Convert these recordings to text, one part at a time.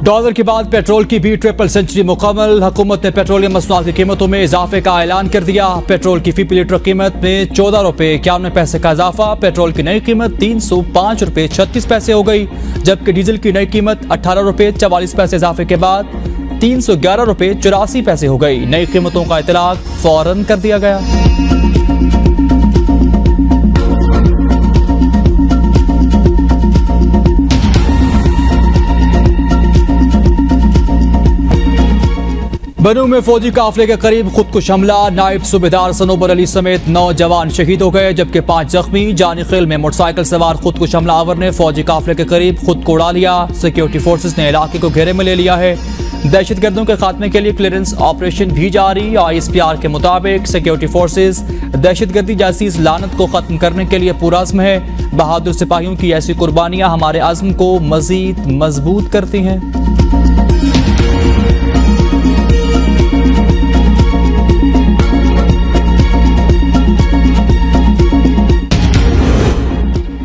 Dollar के बाद petrol की भी ट्रिपल सेंचुरी मुकम्मल। हुकूमत ने पेट्रोलियम मसनूआत की कीमतों में इजाफे का ऐलान कर दिया। पेट्रोल की फी लीटर कीमत में 14 रुपये 91 पैसे का इजाफा। पेट्रोल की नई कीमत 305 रुपये 36 पैसे हो गई, जबकि डीजल की नई कीमत 18 रुपये 44 पैसे इजाफे के बाद 311 रुपये 84 पैसे हो गई। नई कीमतों का इतलाक फौरन कर दिया गया। बनू में फौजी काफले के करीब खुदकुश हमला। नायब सूबेदार सनोबर अली समेत 9 जवान शहीद हो गए, जबकि 5 जख्मी। जानी खेल में मोटरसाइकिल सवार खुदकुश हमलावर ने फौजी काफले के करीब खुद को उड़ा लिया। सिक्योरिटी फोर्सेस ने इलाके को घेरे में ले लिया है। दहशतगर्दों के खात्मे के लिए क्लियरेंस ऑपरेशन भी जारी। ISPR के मुताबिक सिक्योरिटी फोर्सेस दहशतगर्दी जैसी इस लानत को खत्म करने के लिए पुरअज़्म है। बहादुर सिपाहियों की ऐसी कुर्बानियां हमारे अज़्म को मजीद मजबूत करती हैं।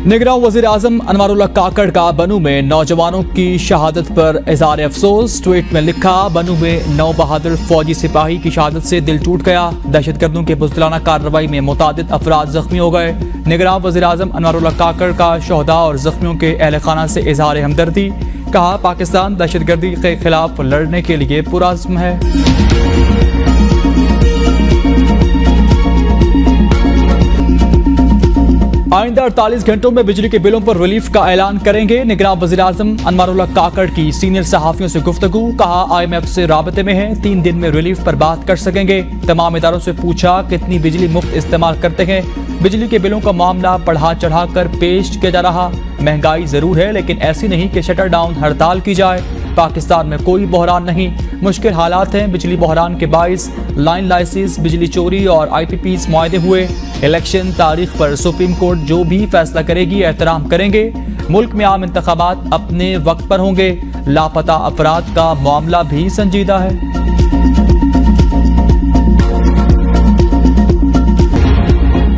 निगरान वज़ीर आज़म अनवारुल्लाह काकड़ का बनू में नौजवानों की शहादत पर इज़हार अफसोस। ट्वीट में लिखा, बनू में 9 बहादुर फौजी सिपाही की शहादत से दिल टूट गया। दहशतगर्दों की बुज़दिलाना कार्रवाई में मुतादिद अफराद जख्मी हो गए। निगरान वज़ीर आज़म अनवारुल्लाह काकड़ का शहदा और जख्मियों के अहल खाना से इज़हार हमदर्दी। कहा, पाकिस्तान दहशतगर्दी के खिलाफ लड़ने के लिए पुरअज़्म है। आइंदा 48 घंटों में बिजली के बिलों पर रिलीफ का ऐलान करेंगे। निगरान वज़ीर आज़म अनवारुल्लाह काकड़ की सीनियर सहाफ़ियों से गुफ्तगू। कहा, IMF से राबते में है, 3 दिन में रिलीफ पर बात कर सकेंगे। तमाम इदारों से पूछा कितनी बिजली मुफ्त इस्तेमाल करते हैं। बिजली के बिलों का मामला बढ़ा चढ़ा कर पेश किया जा रहा। महंगाई जरूर है, लेकिन ऐसी नहीं कि शटर डाउन हड़ताल की जाए। पाकिस्तान में कोई बहरान नहीं, मुश्किल हालात हैं। बिजली बहरान के बाइस लाइन लाइसेंस, बिजली चोरी और IPPs मुआहदे हुए। इलेक्शन तारीख पर सुप्रीम कोर्ट जो भी फैसला करेगी एहतराम करेंगे। मुल्क में आम इंतखाबात अपने वक्त पर होंगे। लापता अफराद का मामला भी संजीदा है।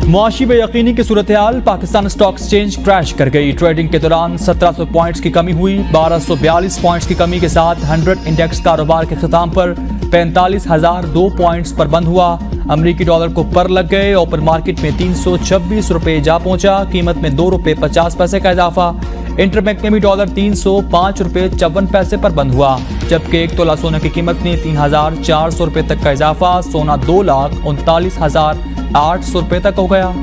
मुआशी बेयकीनी की सूरत हाल। पाकिस्तान स्टॉक एक्सचेंज क्रैश कर गई। ट्रेडिंग के दौरान 1700 पॉइंट्स की कमी हुई। 1242 पॉइंट्स की कमी के साथ 100 इंडेक्स कारोबार के खिताम पर 45,002 पॉइंट्स पर बंद हुआ। अमरीकी डॉलर को पर लग गए। ओपन मार्केट में 326 रुपये जा पहुंचा। कीमत में 2 रुपये 50 पैसे का इजाफा। इंटरबैंक में भी डॉलर 305 रुपये 54 पैसे पर बंद हुआ, जबकि 1 तोला सोने की कीमत में 3,400 रुपये तक का इजाफा। सोना 2,39,800 रुपये तक हो गया।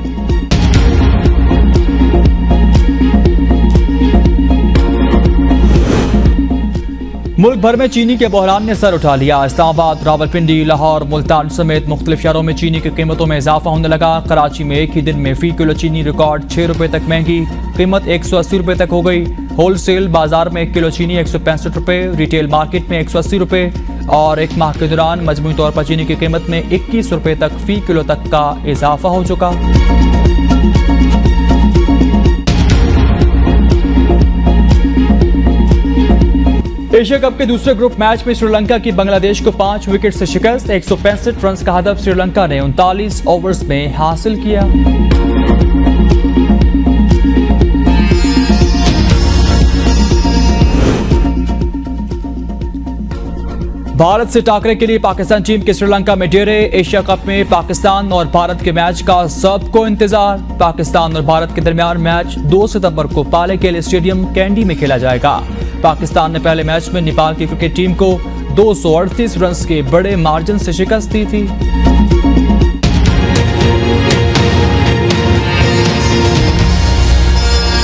मुल्क भर में चीनी के बहरान ने सर उठा लिया। इस्लामाबाद, रावलपिंडी, लाहौर, मुल्तान समेत मुख्तलिफ शहरों में चीनी की कीमतों में इजाफा होने लगा। कराची में एक ही दिन में फी किलो चीनी रिकॉर्ड 6 रुपये तक महंगी, कीमत 180 रुपये तक हो गई। होलसेल बाजार में 1 किलो चीनी 165 रुपये, रिटेल मार्केट में 180 रुपये और एक माह के दौरान मजमूई तौर पर चीनी की कीमत में 21 रुपये तक फी किलो तक का इजाफा हो चुका। एशिया कप के दूसरे ग्रुप मैच में श्रीलंका की बांग्लादेश को 5 विकेट से शिकस्त। 165 रन का हदफ श्रीलंका ने 39 ओवर्स में हासिल किया। भारत से टाकरे के लिए पाकिस्तान टीम के श्रीलंका में डेरे। एशिया कप में पाकिस्तान और भारत के मैच का सबको इंतजार। पाकिस्तान और भारत के दरमियान मैच 2 सितंबर को पाले केले स्टेडियम कैंडी में खेला जाएगा। पाकिस्तान ने पहले मैच में नेपाल की क्रिकेट टीम को 238 रन के बड़े मार्जिन से शिकस्त दी थी।